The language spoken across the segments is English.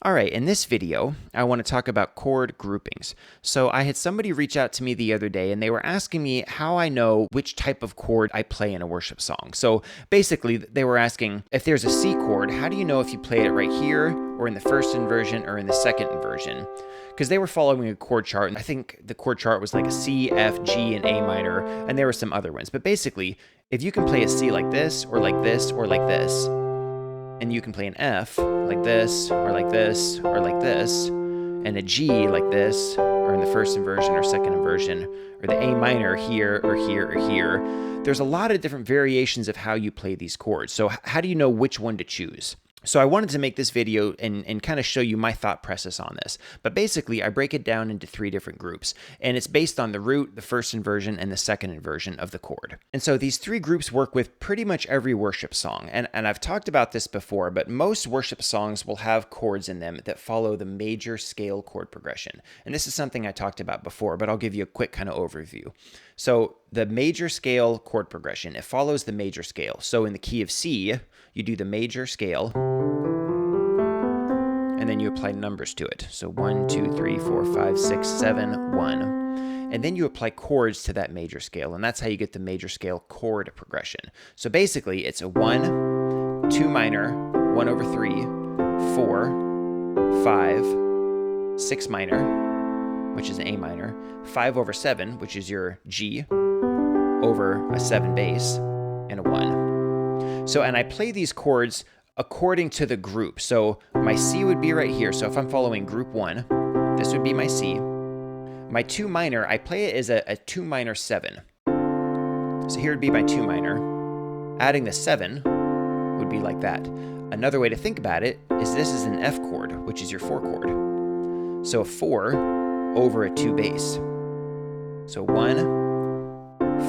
All right, in this video, I want to talk about chord groupings. So I had somebody reach out to me the other day and they were asking me how I know which type of chord I play in a worship song. So basically, they were asking if there's a C chord, how do you know if you play it right here or in the first inversion or in the second inversion? Because they were following a chord chart, and I think the chord chart was like a C, F, G, and A minor, and there were some other ones. But basically, if you can play a C like this, or like this, or like this, and you can play an F like this, or like this, or like this, and a G like this, or in the first inversion or second inversion, or the A minor here, or here, or here. There's a lot of different variations of how you play these chords. So how do you know which one to choose? So I wanted to make this video and kind of show you my thought process on this. But basically, I break it down into 3 different groups. And it's based on the root, the first inversion, and the second inversion of the chord. And so these 3 groups work with pretty much every worship song. And I've talked about this before, but most worship songs will have chords in them that follow the major scale chord progression. And this is something I talked about before, but I'll give you a quick kind of overview. So the major scale chord progression, it follows the major scale. So in the key of C, you do the major scale, and then you apply numbers to it. So 1, 2, 3, 4, 5, 6, 7, 1. And then you apply chords to that major scale, and that's how you get the major scale chord progression. So basically, it's a 1, 2 minor, 1 over 3, 4, 5, 6 minor, which is an A minor, 5 over 7, which is your G, over a 7 bass, and a 1. So, and I play these chords according to the group. So my C would be right here. So if I'm following group 1, this would be my C. My 2 minor, I play it as a 2 minor 7. So here would be my 2 minor. Adding the 7 would be like that. Another way to think about it is this is an F chord, which is your 4 chord. So a 4 over a 2 bass. So 1,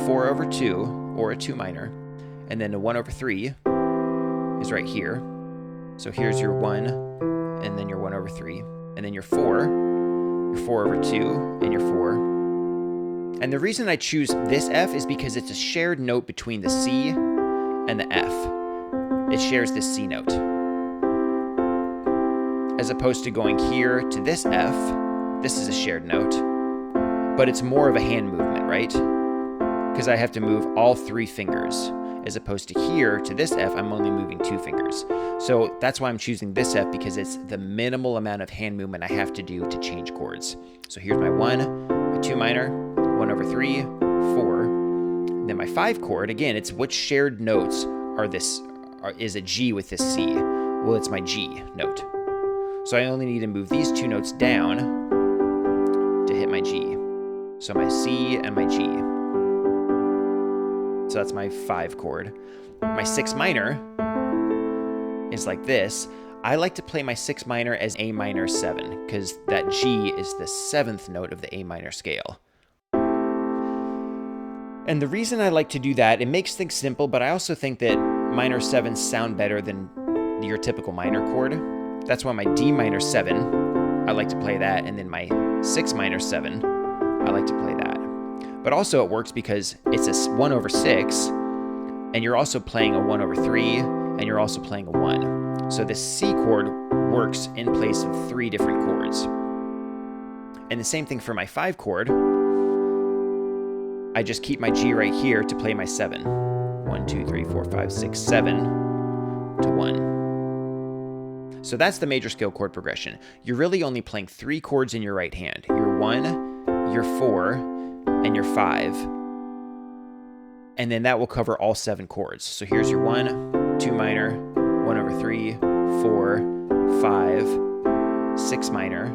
4 over 2, or a 2 minor. And then a 1 over 3 is right here. So here's your 1, and then your 1 over 3. And then your 4 over 2, and your 4. And the reason I choose this F is because it's a shared note between the C and the F. It shares this C note. As opposed to going here to this F, this is a shared note, but it's more of a hand movement, right? Because I have to move all 3 fingers. As opposed to here to this F, I'm only moving 2 fingers. So that's why I'm choosing this F, because it's the minimal amount of hand movement I have to do to change chords. So here's my 1, my 2 minor, 1 over 3, 4. And then my 5 chord, again, it's which shared notes is a G with this C. Well, it's my G note. So I only need to move these 2 notes down to hit my G. So my C and my G. So that's my 5 chord. My 6 minor is like this. I like to play my 6 minor as A minor 7 because that G is the 7th note of the A minor scale. And the reason I like to do that, it makes things simple, but I also think that minor 7s sound better than your typical minor chord. That's why my D minor 7, I like to play that, and then my 6 minor 7, I like to play that. But also it works because it's a 1 over 6, and you're also playing a 1 over 3, and you're also playing a 1. So this C chord works in place of 3 different chords. And the same thing for my 5 chord. I just keep my G right here to play my 7. 1, 2, 3, 4, 5, 6, 7 to 1. So that's the major scale chord progression. You're really only playing 3 chords in your right hand. Your 1, your 4, and your 5, and then that will cover all 7 chords. So here's your 1, 2 minor, 1 over 3, 4, 5, 6 minor,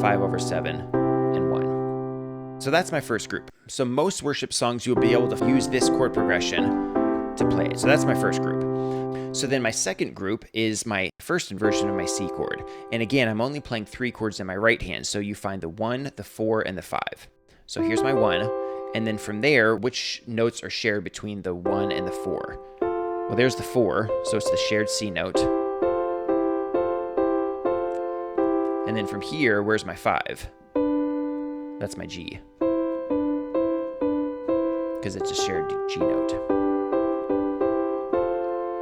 5 over 7, and 1. So that's my first group. So most worship songs you'll be able to use this chord progression to play. So that's my first group. So then my second group is my first inversion of my C chord. And again, I'm only playing 3 chords in my right hand. So you find the 1, the 4, and the 5. So here's my 1, and then from there, which notes are shared between the 1 and the 4? Well, there's the 4, so it's the shared C note. And then from here, where's my 5? That's my G, because it's a shared G note.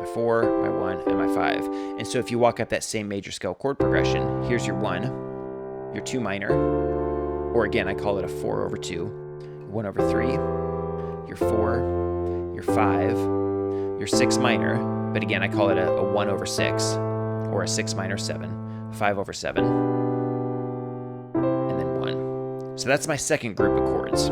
My 4, my 1, and my 5. And so if you walk up that same major scale chord progression, here's your 1, your 2 minor, or again, I call it a 4 over 2, 1 over 3, your 4, your 5, your 6 minor, but again, I call it a 1 over 6, or a 6 minor 7, 5 over 7, and then 1. So that's my second group of chords.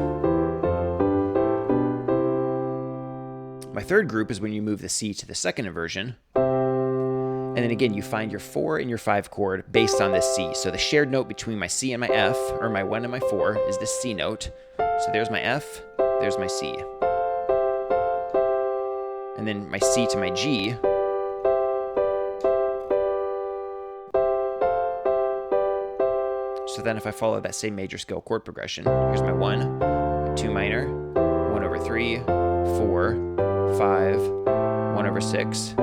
My third group is when you move the C to the second inversion. And then again, you find your 4 and your 5 chord based on this C. So the shared note between my C and my F, or my 1 and my 4, is this C note. So there's my F, there's my C. And then my C to my G. So then if I follow that same major scale chord progression, here's my 1, my 2 minor, 1 over 3, 4, 5, 1 over 6,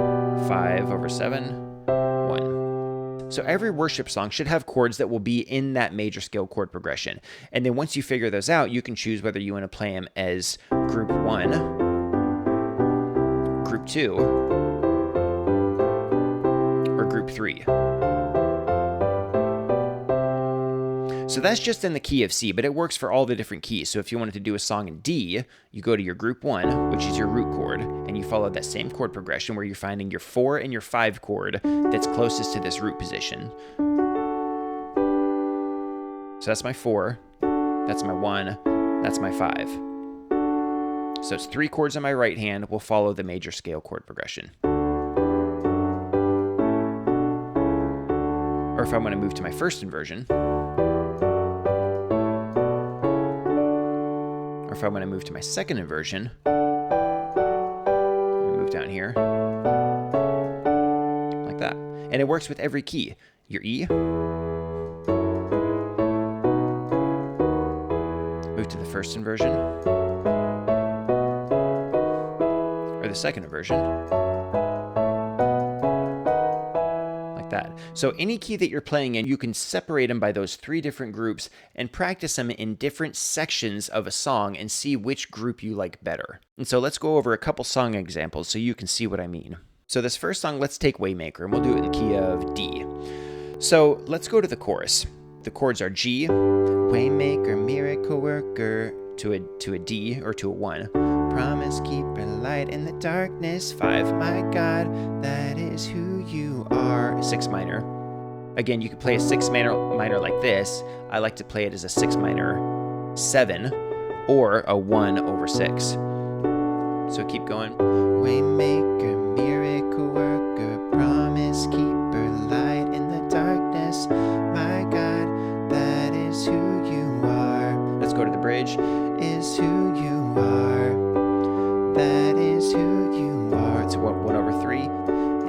5 over 7, 1. So every worship song should have chords that will be in that major scale chord progression. And then once you figure those out, you can choose whether you want to play them as group 1, group 2, or group 3. So that's just in the key of C, but it works for all the different keys. So if you wanted to do a song in D, you go to your group 1, which is your root chord, and you follow that same chord progression where you're finding your 4 and your 5 chord that's closest to this root position. So that's my 4, that's my 1, that's my 5. So it's 3 chords on my right hand will follow the major scale chord progression. Or if I want to move to my first inversion, if I want to move to my second inversion, move down here, like that. And it works with every key. Your E, move to the first inversion, or the second inversion, like that. So any key that you're playing in, you can separate them by those 3 different groups and practice them in different sections of a song and see which group you like better. And so let's go over a couple song examples so you can see what I mean. So this first song, let's take Waymaker, and we'll do it in the key of D. So let's go to the chorus. The chords are G, Waymaker, Miracle Worker, to a D or to a 1. Promise keeper, light in the darkness, 5. My God, that is who you are. 6 minor. Again, you could play a 6 minor like this. I like to play it as a 6 minor 7 or a 1 over 6. So keep going. Waymaker, miracle worker, promise keeper, light in the darkness. My God, that is who you are. Let's go to the bridge. Is who you are. That is who you are. It's 1 over 3.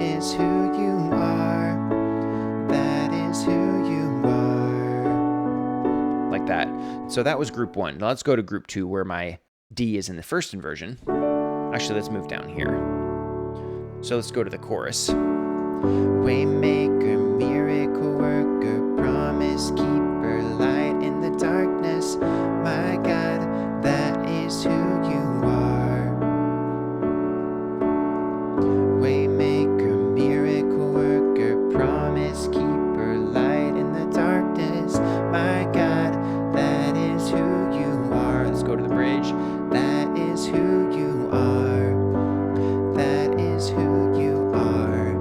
Is who you are. That is who you are. Like that. So that was group 1. Now let's go to group 2 where my D is in the first inversion. Actually, let's move down here. So let's go to the chorus. Waymaker, miracle worker, promise keeper, light in the darkness. My God, that is who you are. Waymaker, miracle worker, promise keeper, light in the darkness. My God, that is who you are. Let's go to the bridge. That is who you are. That is who you are.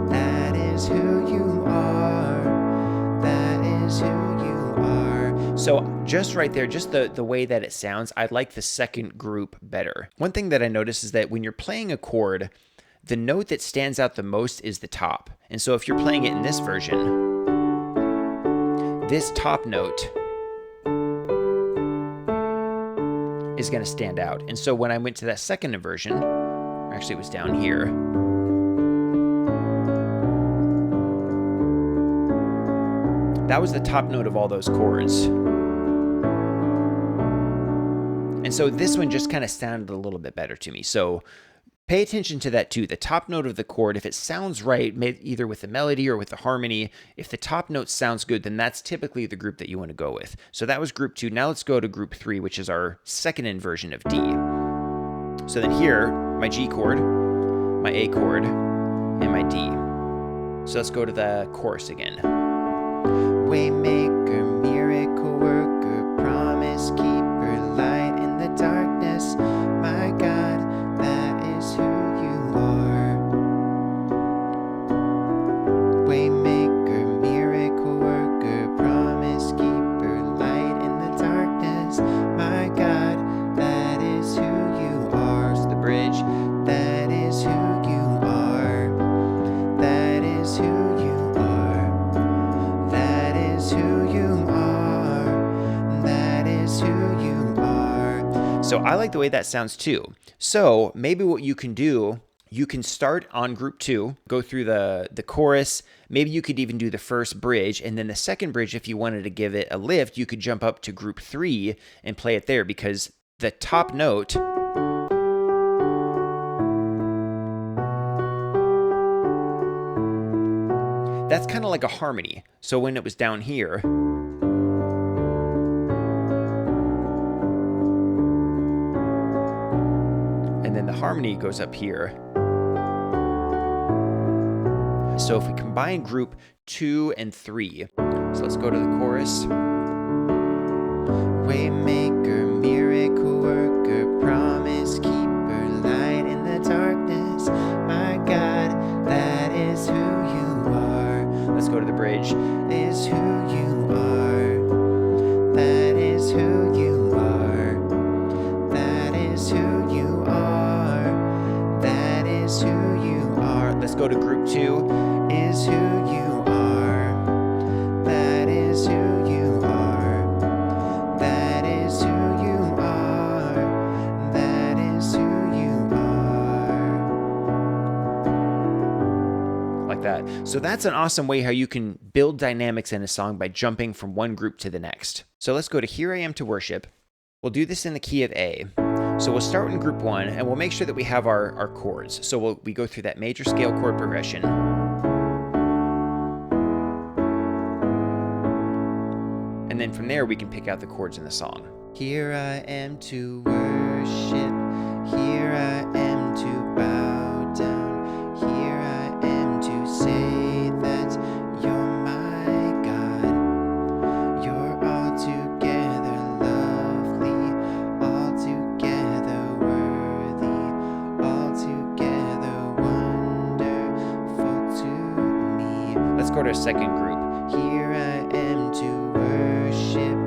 That is who you are. That is who you are. So just right there, just the way that it sounds, I like the second group better. One thing that I notice is that when you're playing a chord, the note that stands out the most is the top. And so if you're playing it in this version, this top note is going to stand out. And so when I went to that second inversion, actually it was down here, that was the top note of all those chords. And so this one just kind of sounded a little bit better to me. So pay attention to that too. The top note of the chord, if it sounds right, either with the melody or with the harmony, if the top note sounds good, then that's typically the group that you want to go with. So that was group 2. Now let's go to group 3, which is our second inversion of D. So then here, my G chord, my A chord, and my D. So let's go to the chorus again. Waymaker, miracle worker, promise keeper, light in the darkness, my God, that is who you are. Waymaker, miracle worker, promise keeper, light in the darkness, my God, that is who you are. So the bridge, that is who you are. That is who you are. That is who you are. That is who you are. So I like the way that sounds too. So maybe what you can do, you can start on group 2, go through the chorus. Maybe you could even do the first bridge, and then the second bridge, if you wanted to give it a lift, you could jump up to group 3 and play it there, because the top note, that's kind of like a harmony. So when it was down here, and then the harmony goes up here. So if we combine group 2 and 3, so let's go to the chorus. Waymaker, miracle worker, promise keeper, light in the darkness, my God, that is who you are. Let's go to the bridge. Is who you are. That is who you are. That is who you are. That is who you are. Let's go to group 2. Is who you are. That is who you are. That is who you are. That is who you are. Like that. So that's an awesome way how you can build dynamics in a song by jumping from one group to the next. So let's go to Here I Am to Worship. We'll do this in the key of A. So we'll start in group 1, and we'll make sure that we have our chords. So we go through that major scale chord progression. And then from there, we can pick out the chords in the song. Here I am to worship. Here I am to bow down. Here I am to say that you're my God. You're altogether lovely, altogether worthy, altogether wonderful to me. Let's go to our second group. Here I am to worship.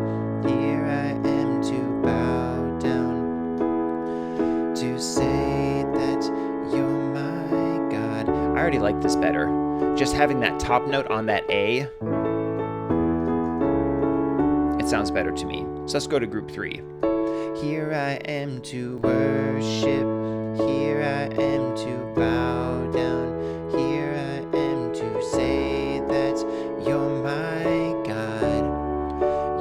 Here I am to bow down, to say that you're my God. I already like this better. Just having that top note on that A, it sounds better to me. So let's go to group 3. Here I am to worship. Here I am to bow down. Here I am to say that you're my God.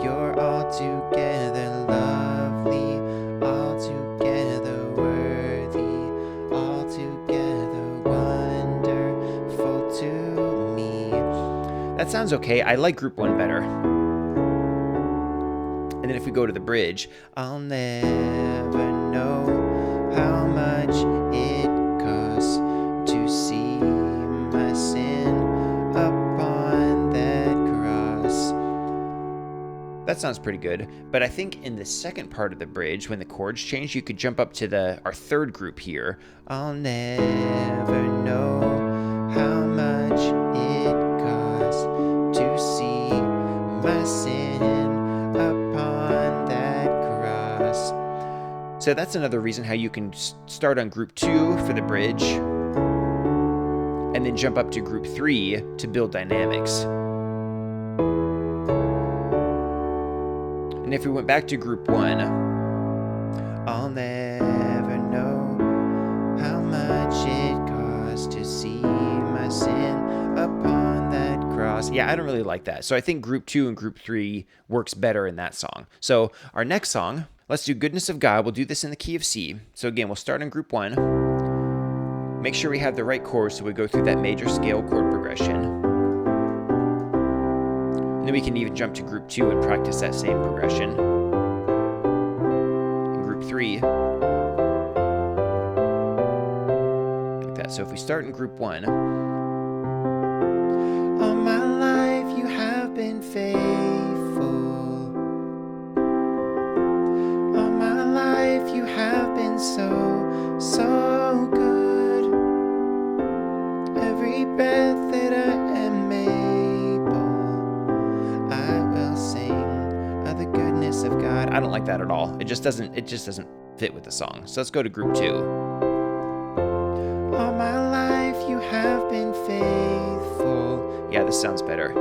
You're altogether lovely, altogether worthy, altogether wonderful to me. That sounds okay. I like group 1 better. And then if we go to the bridge, I'll never know how much it costs to see my sin upon that cross. That sounds pretty good, but I think in the second part of the bridge, when the chords change, you could jump up to our third group here. I'll never know how much it costs to see my sin upon that cross. So that's another reason how you can start on group 2 for the bridge, and then jump up to group 3 to build dynamics. And if we went back to group 1, I'll never know how much it costs to see my sin upon that cross. Yeah, I don't really like that. So I think group 2 and group 3 works better in that song. So our next song, let's do Goodness of God. We'll do this in the key of C. So again, we'll start in group 1. Make sure we have the right chords so we go through that major scale chord progression. And then we can even jump to group 2 and practice that same progression. In group 3. Like that. So if we start in group 1, like that at all. It just doesn't fit with the song. So let's go to group 2. All my life you have been faithful. Yeah, this sounds better.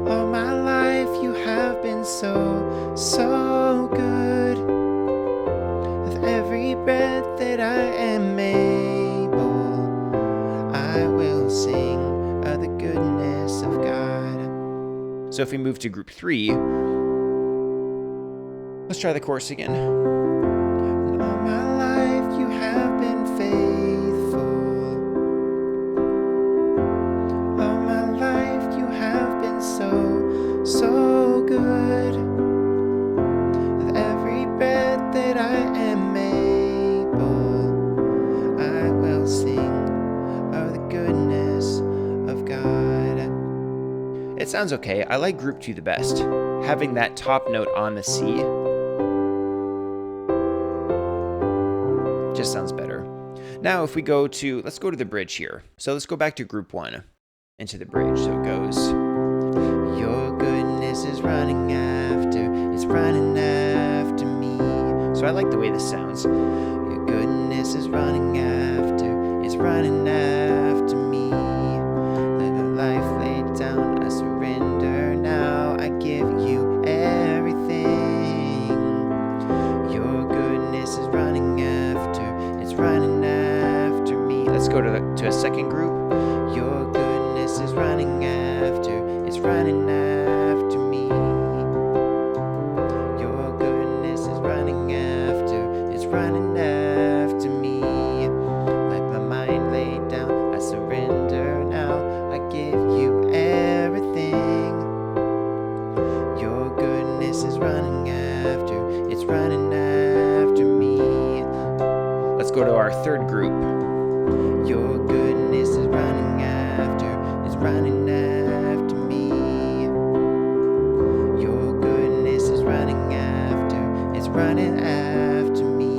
All my life you have been so, so good. With every breath that I am able, I will sing of the goodness of God. So if we move to group 3, let's try the chorus again. All my life you have been faithful. All my life you have been so, so good. With every breath that I am able, I will sing of the goodness of God. It sounds okay. I like group 2 the best. Having that top note on the C just sounds better. Now if we go to, let's go to the bridge here. So let's go back to group 1 into the bridge. So it goes, your goodness is running after, it's running after me. So I like the way this sounds. Your goodness is running after, it's running after me. Let my life lay down, I surrender now, I give you everything. Your goodness is running after, it's running after me. Let's go to a second group. Your goodness is running after, it's running after me. Your goodness is running after, it's running after me. Let my mind lay down, I surrender now, I give you everything. Your goodness is running after, it's running after me. Let's go to our third group. Your goodness is running after, it's running after me. Your goodness is running after, it's running after me.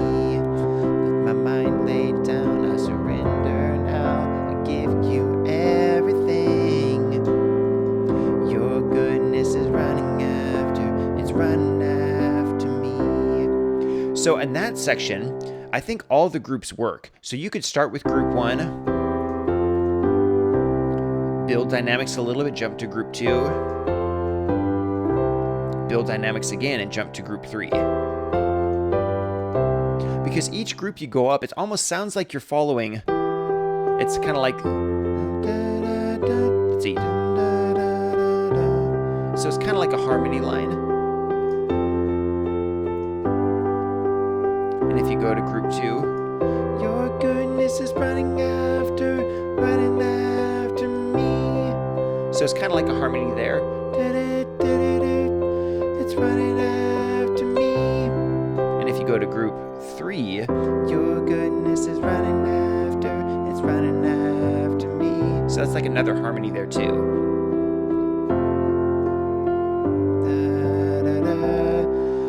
Let my mind lay down, I surrender now, I give you everything. Your goodness is running after, it's running after me. So in that section, I think all the groups work. So you could start with group 1, build dynamics a little bit, jump to group 2, build dynamics again, and jump to group 3. Because each group you go up, it almost sounds like you're following. It's kind of like, let's see. So it's kind of like a harmony line. And if you go to group 2, your goodness is running after me. So it's kind of like a harmony there. It's running after me. And if you go to group 3, your goodness is running after, it's running after me. So that's like another harmony there too.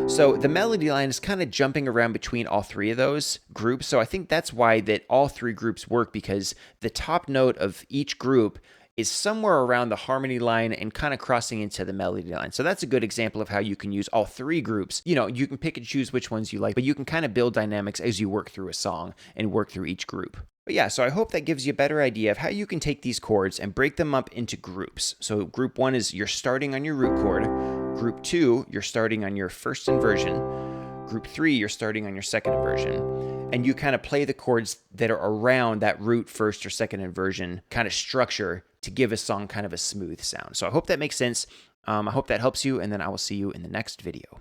So the melody line is kind of jumping around between all 3 of those groups. So I think that's why that all 3 groups work, because the top note of each group is somewhere around the harmony line and kind of crossing into the melody line. So that's a good example of how you can use all 3 groups. You know, you can pick and choose which ones you like, but you can kind of build dynamics as you work through a song and work through each group. But yeah, so I hope that gives you a better idea of how you can take these chords and break them up into groups. So group 1 is you're starting on your root chord. Group 2, you're starting on your first inversion. Group 3, you're starting on your second inversion. And you kind of play the chords that are around that root, first or second inversion kind of structure to give a song kind of a smooth sound. So I hope that makes sense. I hope that helps you, and then I will see you in the next video.